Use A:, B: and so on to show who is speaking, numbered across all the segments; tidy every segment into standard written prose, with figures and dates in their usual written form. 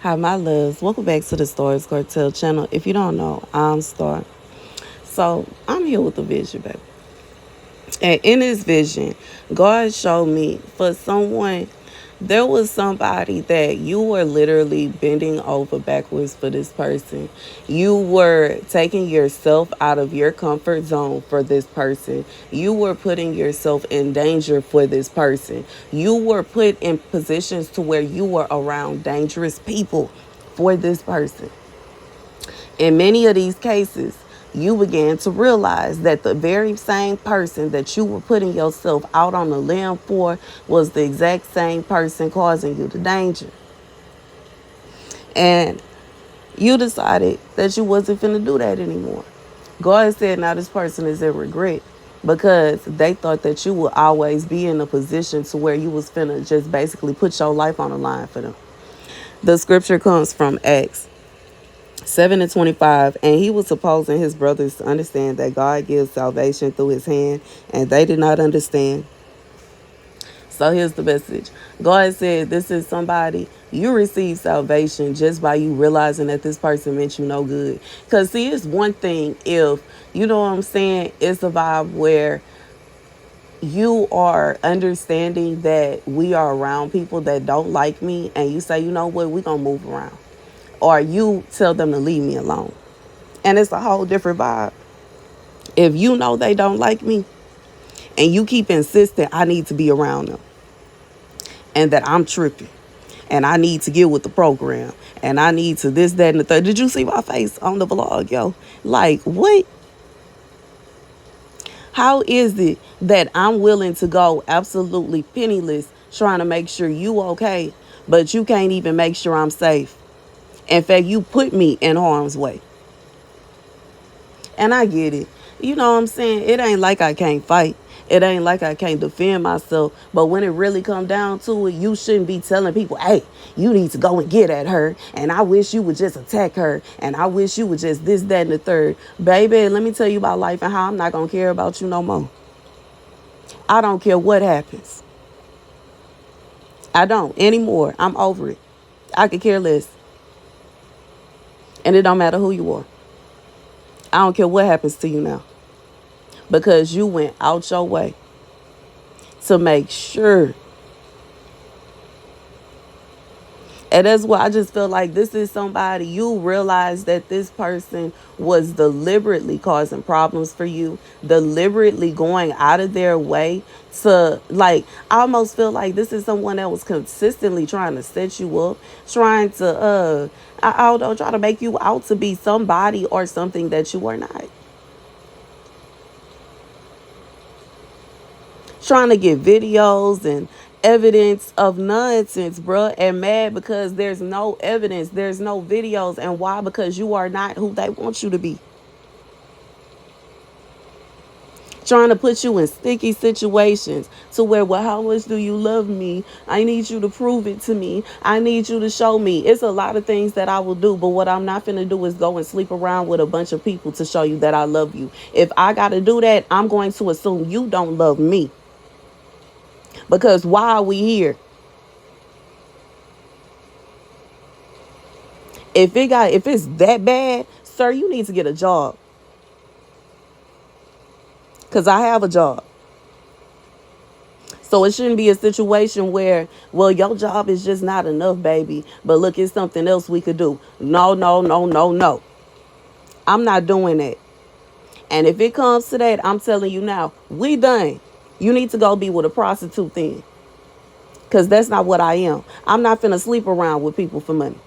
A: Hi, my loves. Welcome back to the Starscartel channel. If you don't know, I'm Star. So I'm here with a vision, baby. And in this vision, God showed me for someone, there was somebody that you were literally bending over backwards for this person. You were taking yourself out of your comfort zone for this person. You were putting yourself in danger for this person. You were put in positions to where you were around dangerous people for this person. In many of these cases, you began to realize that the very same person that you were putting yourself out on a limb for was the exact same person causing you the danger. And you decided that you wasn't finna do that anymore. God said now this person is in regret because they thought that you would always be in a position to where you was finna just basically put your life on the line for them. The scripture comes from Acts 7:25, and he was supposing his brothers to understand that God gives salvation through his hand, and they did not understand. So here's the message. God said this is somebody you receive salvation just by you realizing that this person meant you no good. Because see, it's one thing if, you know what I'm saying, it's a vibe where you are understanding that we are around people that don't like me, and you say, you know what, we're going to move around. Or you tell them to leave me alone. And it's a whole different vibe. If you know they don't like me and you keep insisting I need to be around them and that I'm tripping and I need to get with the program and I need to this, that, and the third. Did you see my face on the vlog, yo? Like, what? How is it that I'm willing to go absolutely penniless trying to make sure you okay, but you can't even make sure I'm safe? In fact, you put me in harm's way. And I get it. You know what I'm saying? It ain't like I can't fight. It ain't like I can't defend myself. But when it really come down to it, you shouldn't be telling people, hey, you need to go and get at her. And I wish you would just attack her. And I wish you would just this, that, and the third. Baby, let me tell you about life and how I'm not going to care about you no more. I don't care what happens. I don't anymore. I'm over it. I could care less. And it don't matter who you are. I don't care what happens to you now. Because you went out your way to make sure. And that's why I just feel like this is somebody you realize that this person was deliberately causing problems for you, deliberately going out of their way to, like, I almost feel like this is someone that was consistently trying to set you up, trying to, I don't know, try to make you out to be somebody or something that you are not. Trying to get videos and evidence of nonsense, bruh, and mad because there's no evidence, there's no videos. And why? Because you are not who they want you to be. Trying to put you in sticky situations to where, well, how much do you love me? I need you to prove it to me. I need you to show me. It's a lot of things that I will do, but what I'm not finna do is go and sleep around with a bunch of people to show you that I love you. If I gotta do that, I'm going to assume you don't love me. Because why are we here? If it's that bad, sir, you need to get a job. Cause I have a job. So it shouldn't be a situation where, well, your job is just not enough, baby. But look, it's something else we could do. No, no, no, no, no. I'm not doing that. And if it comes to that, I'm telling you now, we done. You need to go be with a prostitute then. Cause that's not what I am. I'm not finna sleep around with people for money.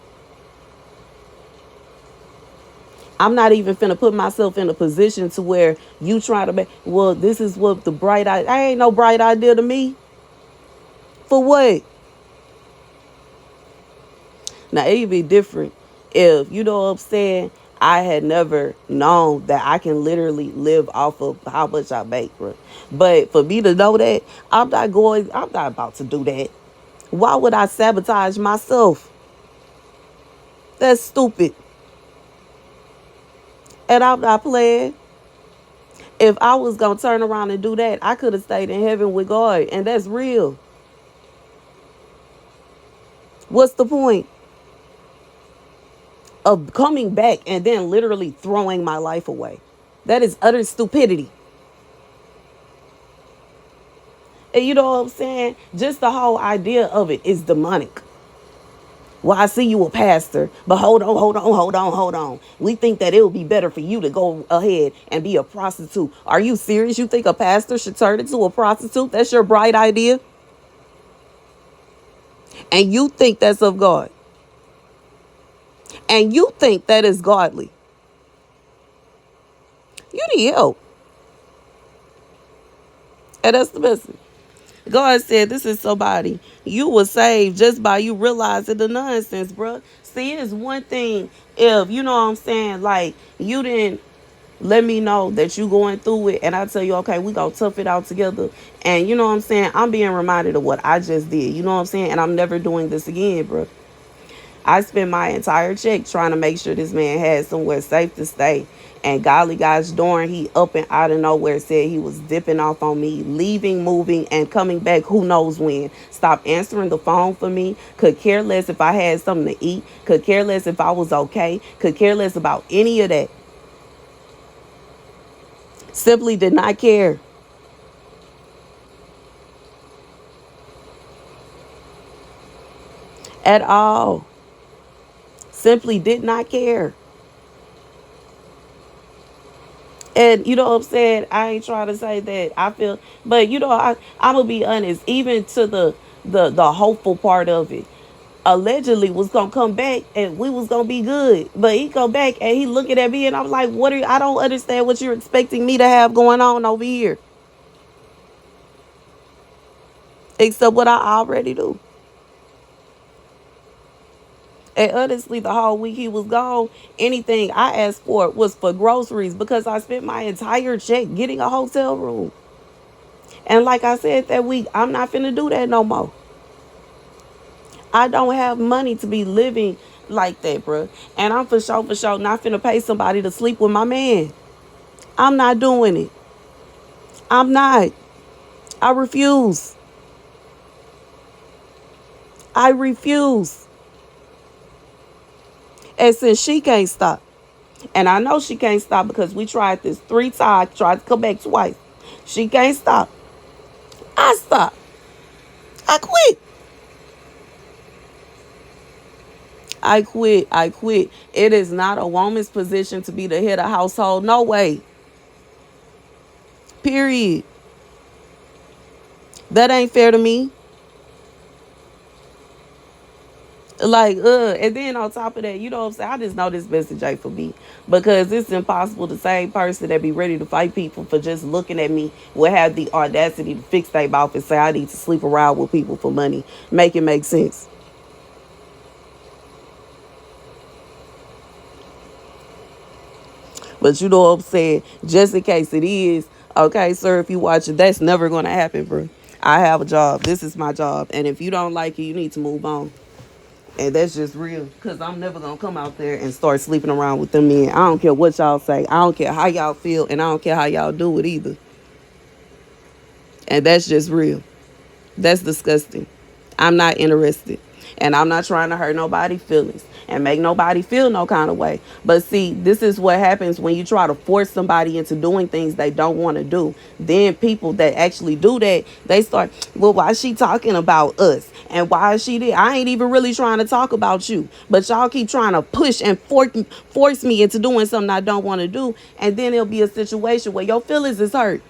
A: I'm not even finna put myself in a position to where you try to make, well, this is what the bright idea. I ain't no bright idea to me. For what? Now, it'd be different if, you know what I'm saying, I had never known that I can literally live off of how much I make, bro. But for me to know that, I'm not about to do that. Why would I sabotage myself? That's stupid. And I'm not playing. If I was going to turn around and do that, I could have stayed in heaven with God. And that's real. What's the point? of coming back and then literally throwing my life away. That is utter stupidity. And you know what I'm saying? Just the whole idea of it is demonic. Well, I see you a pastor, but hold on. We think that it would be better for you to go ahead and be a prostitute. Are you serious? You think a pastor should turn into a prostitute? That's your bright idea? And you think that's of God? And you think that is godly? You need help. And that's the message. God said this is somebody you were saved just by you realizing the nonsense, bro. See, it's one thing if, you know what I'm saying, like, you didn't let me know that you going through it and I tell you, okay, we gonna tough it out together. And you know what I'm saying, I'm being reminded of what I just did. You know what I'm saying? And I'm never doing this again, bro. I spent my entire check trying to make sure this man had somewhere safe to stay. And golly gosh darn, he up and out of nowhere said he was dipping off on me, leaving, moving, and coming back who knows when. Stop answering the phone for me. Could care less if I had something to eat. Could care less if I was okay. Could care less about any of that. Simply did not care. At all. Simply did not care. And you know what I'm saying? I ain't trying to say that I feel, but you know, I'm gonna be honest. Even to the hopeful part of it, allegedly was gonna come back and we was gonna be good. But he come back and he looking at me and I'm like, what are you, I don't understand what you're expecting me to have going on over here, except what I already do. And honestly, the whole week he was gone, anything I asked for was for groceries because I spent my entire check getting a hotel room. And like I said that week, I'm not finna do that no more. I don't have money to be living like that, bro. And I'm for sure not finna pay somebody to sleep with my man. I'm not doing it. I'm not. I refuse. I refuse. And since she can't stop, and I know she can't stop because we tried this 3 times, tried to come back twice. She can't stop. I stop. I quit. I quit. I quit. It is not a woman's position to be the head of household. No way. Period. That ain't fair to me. Like, and then on top of that, you know what I'm saying? I just know this message ain't for me. Because it's impossible the same person that be ready to fight people for just looking at me will have the audacity to fix their mouth and say I need to sleep around with people for money. Make it make sense. But you know what I'm saying? Just in case it is, okay, sir, if you watch it, that's never going to happen, bro. I have a job. This is my job. And if you don't like it, you need to move on. And that's just real. Because I'm never going to come out there and start sleeping around with them men. I don't care what y'all say. I don't care how y'all feel. And I don't care how y'all do it either. And that's just real. That's disgusting. I'm not interested. And I'm not trying to hurt nobody's feelings and make nobody feel no kind of way. But see, this is what happens when you try to force somebody into doing things they don't want to do. Then people that actually do that, they start, well, why is she talking about us? And why is she there? I ain't even really trying to talk about you. But y'all keep trying to push and force me into doing something I don't want to do. And then it'll be a situation where your feelings is hurt.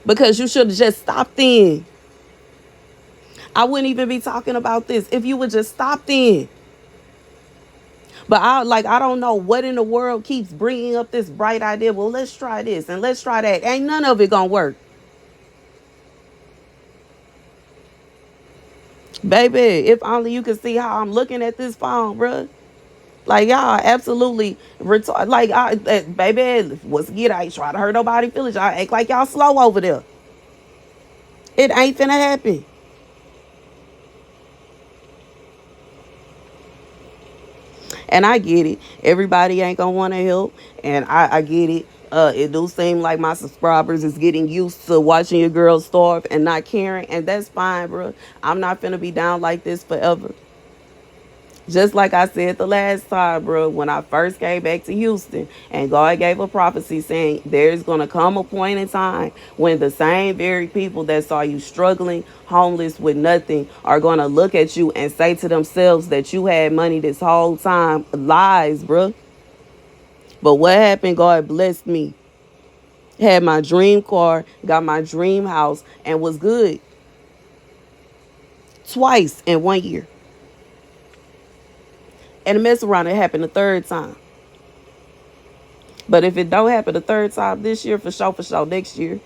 A: Because you should have just stopped then. I wouldn't even be talking about this if you would just stop then. But I don't know what in the world keeps bringing up this bright idea. Well, let's try this and let's try that. Ain't none of it gonna work. Baby, if only you could see how I'm looking at this phone, bruh. Like, y'all absolutely retarded. Like, baby, once again, I ain't trying to hurt nobody's feelings. Y'all act like y'all slow over there. It ain't finna happen. And I get it. Everybody ain't gonna want to help. And I get it. It do seem like my subscribers is getting used to watching your girl starve and not caring. And that's fine, bro. I'm not finna be down like this forever. Just like I said the last time, bro, when I first came back to Houston, and God gave a prophecy saying there's going to come a point in time when the same very people that saw you struggling, homeless with nothing, are going to look at you and say to themselves that you had money this whole time. Lies, bro. But what happened? God blessed me. Had my dream car, got my dream house, and was good twice in 1 year. And the mess around, it happened the third time. But if it don't happen the third time this year, for sure, next year,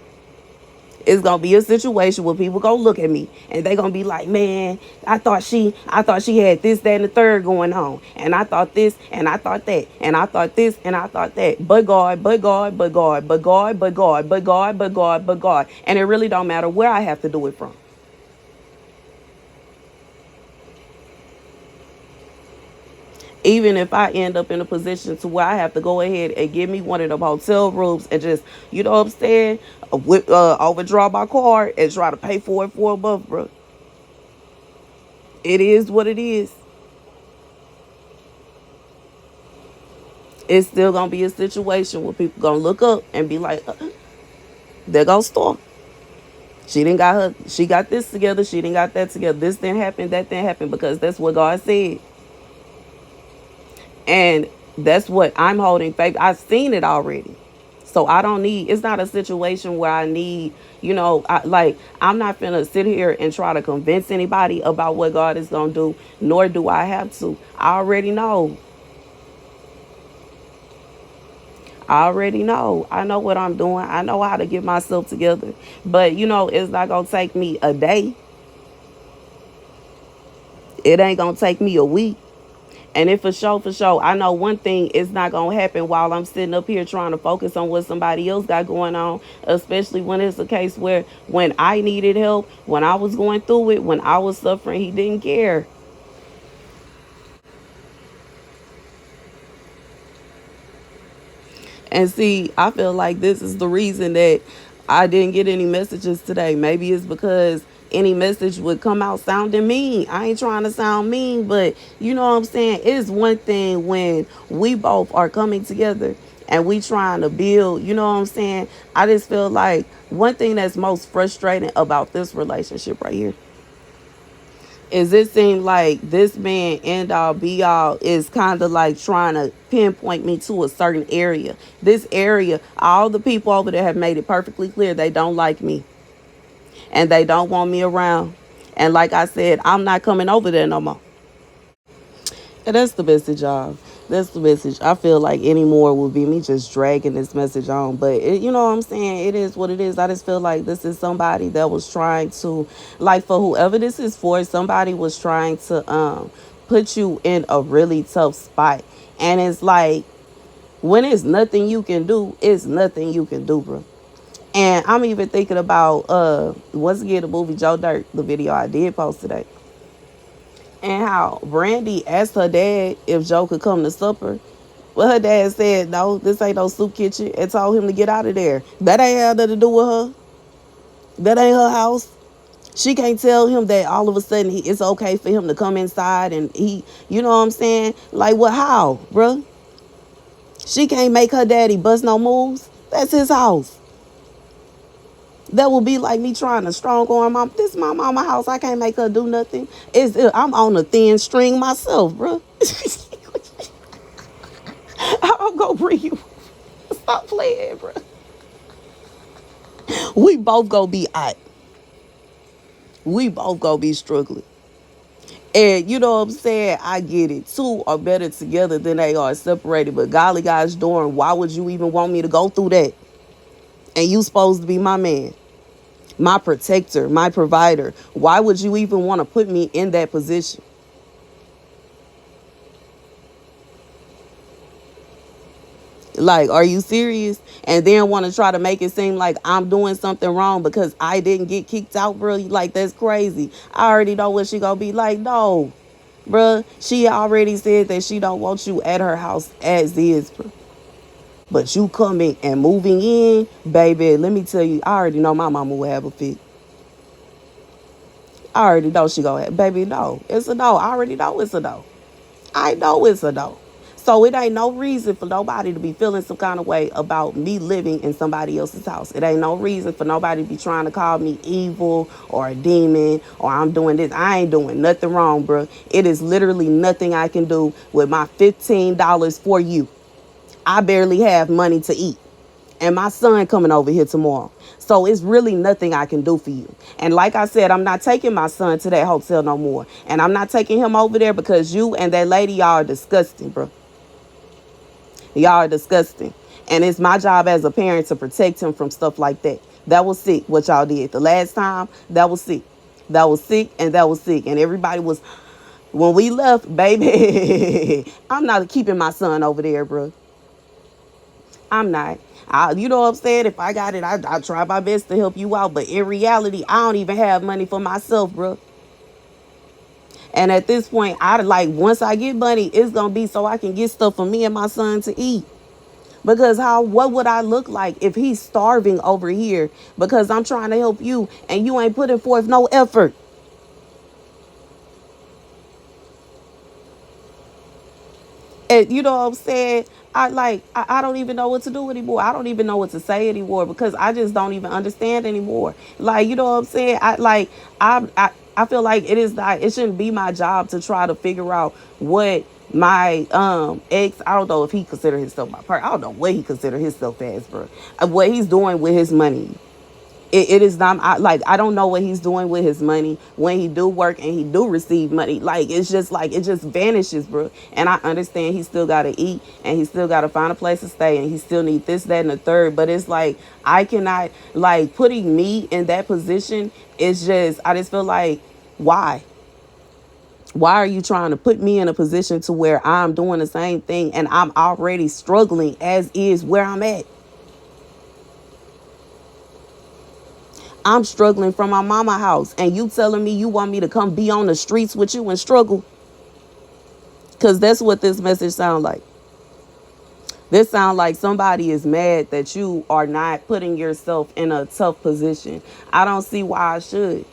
A: it's gonna be a situation where people gonna look at me and they gonna be like, man, I thought she had this, that, and the third going on. And I thought this, and I thought that, and I thought this, and I thought that. But God, but God, but God, but God, but God, but God, but God, but God. And it really don't matter where I have to do it from. Even if I end up in a position to where I have to go ahead and give me one of them hotel rooms and just, you know what I'm saying, overdraw my card and try to pay for it for a month, bro. It is what it is. It's still gonna be a situation where people gonna look up and be like, there goes Storm. She got this together, she didn't got that together. This didn't happen, that didn't happen, because that's what God said. And that's what I'm holding faith. I've seen it already. So I don't need, it's not a situation where I need, I'm not finna sit here and try to convince anybody about what God is gonna do, nor do I have to. I already know. I already know. I know what I'm doing. I know how to get myself together. But, it's not gonna take me a day. It ain't gonna take me a week. And if for sure, I know one thing is not going to happen while I'm sitting up here trying to focus on what somebody else got going on, especially when it's a case where when I needed help, when I was going through it, when I was suffering, he didn't care. And see, I feel like this is the reason that I didn't get any messages today. Maybe it's because any message would come out sounding mean. I ain't trying to sound mean, but you know what I'm saying? It's one thing when we both are coming together and we trying to build, you know what I'm saying? I just feel like one thing that's most frustrating about this relationship right here is it seemed like this man end all be all is kind of like trying to pinpoint me to a certain area. This area, all the people over there have made it perfectly clear they don't like me and they don't want me around. And like I said, I'm not coming over there no more. And that's the message, y'all. That's the message. I feel like any more would be me just dragging this message on. But you know what I'm saying? It is what it is. I just feel like this is somebody that was trying to, like, for whoever this is for, somebody was trying to put you in a really tough spot. And it's like, when it's nothing you can do, it's nothing you can do, bro. And I'm even thinking about once again the movie Joe Dirt, the video I did post today. And how Brandy asked her dad if Joe could come to supper. But her dad said, no, this ain't no soup kitchen, and told him to get out of there. That ain't had nothing to do with her. That ain't her house. She can't tell him that all of a sudden it's okay for him to come inside and he, you know what I'm saying? Like, what, how, bruh? She can't make her daddy bust no moves. That's his house. That would be like me trying to strong arm mom. This is my mama house. I can't make her do nothing. I'm on a thin string myself, bro. I'm gonna bring you. Stop playing, bro. We both gonna be out. We both gonna be struggling. And you know what I'm saying? I get it. Two are better together than they are separated. But golly gosh darn, why would you even want me to go through that? And you supposed to be my man, my protector, my provider. Why would you even want to put me in that position? Like, are you serious? And then want to try to make it seem like I'm doing something wrong because I didn't get kicked out, bro. Like, that's crazy. I already know what she gonna be like. No, bro. She already said that she don't want you at her house as is, bro. But you coming and moving in, baby, let me tell you, I already know my mama will have a fit. I already know she gonna have, baby, no. It's a no. I already know it's a no. I know it's a no. So it ain't no reason for nobody to be feeling some kind of way about me living in somebody else's house. It ain't no reason for nobody to be trying to call me evil or a demon or I'm doing this. I ain't doing nothing wrong, bro. It is literally nothing I can do with my $15 for you. I barely have money to eat. And my son coming over here tomorrow. So it's really nothing I can do for you. And like I said, I'm not taking my son to that hotel no more. And I'm not taking him over there because you and that lady, y'all are disgusting, bro. Y'all are disgusting. And it's my job as a parent to protect him from stuff like that. That was sick what y'all did. The last time, that was sick. That was sick and that was sick. And everybody was, when we left, baby, I'm not keeping my son over there, bro. I'm not. You know what I'm saying? If I got it, I try my best to help you out. But in reality, I don't even have money for myself, bro. And at this point, once I get money, it's gonna be so I can get stuff for me and my son to eat. Because what would I look like if he's starving over here because I'm trying to help you and you ain't putting forth no effort? And you know what I'm saying? I don't even know what to do anymore. I don't even know what to say anymore because I just don't even understand anymore. Like, you know what I'm saying? I feel like it shouldn't be my job to try to figure out what my ex, I don't know if he consider himself my partner. I don't know what he consider himself as, bro. What he's doing with his money. It is not I don't know what he's doing with his money when he do work and he do receive money. Like it's just like it just vanishes, bro. And I understand he still gotta eat and he still gotta find a place to stay and he still need this, that, and the third. But it's like I cannot putting me in that position. It's just I just feel like why? Why are you trying to put me in a position to where I'm doing the same thing and I'm already struggling as is where I'm at? I'm struggling from my mama house and you telling me you want me to come be on the streets with you and struggle? Because that's what this message sounds like. This sounds like somebody is mad that you are not putting yourself in a tough position. I don't see why I should.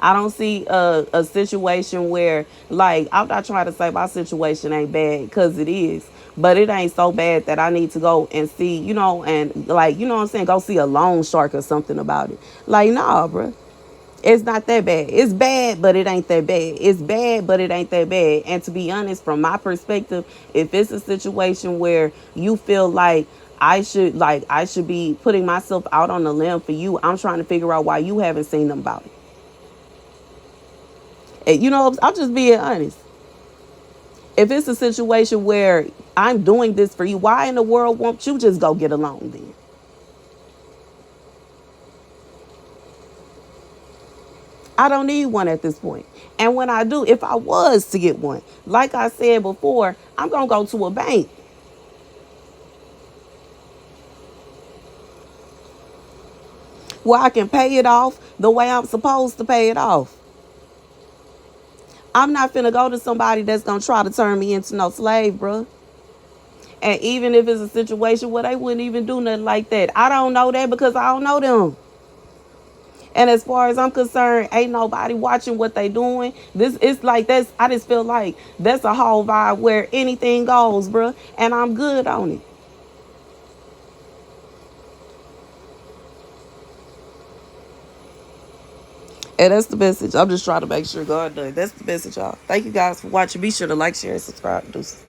A: I don't see a situation where, I'm not trying to say my situation ain't bad because it is, but it ain't so bad that I need to go and see, and you know what I'm saying, go see a loan shark or something about it. Like, nah, bro. It's not that bad. It's bad, but it ain't that bad. It's bad, but it ain't that bad. And to be honest, from my perspective, if it's a situation where you feel like I should be putting myself out on the limb for you, I'm trying to figure out why you haven't seen them about it. And, I'm just being honest. If it's a situation where I'm doing this for you, why in the world won't you just go get a loan then? I don't need one at this point. And when I do, if I was to get one, like I said before, I'm going to go to a bank where I can pay it off the way I'm supposed to pay it off. I'm not finna go to somebody that's going to try to turn me into no slave, bro. And even if it's a situation where they wouldn't even do nothing like that, I don't know that because I don't know them. And as far as I'm concerned, ain't nobody watching what they doing. This it's like that's I just feel like that's a whole vibe where anything goes, bro. And I'm good on it. And that's the message. I'm just trying to make sure God does. That's the message, y'all. Thank you guys for watching. Be sure to like, share, and subscribe. Deuces.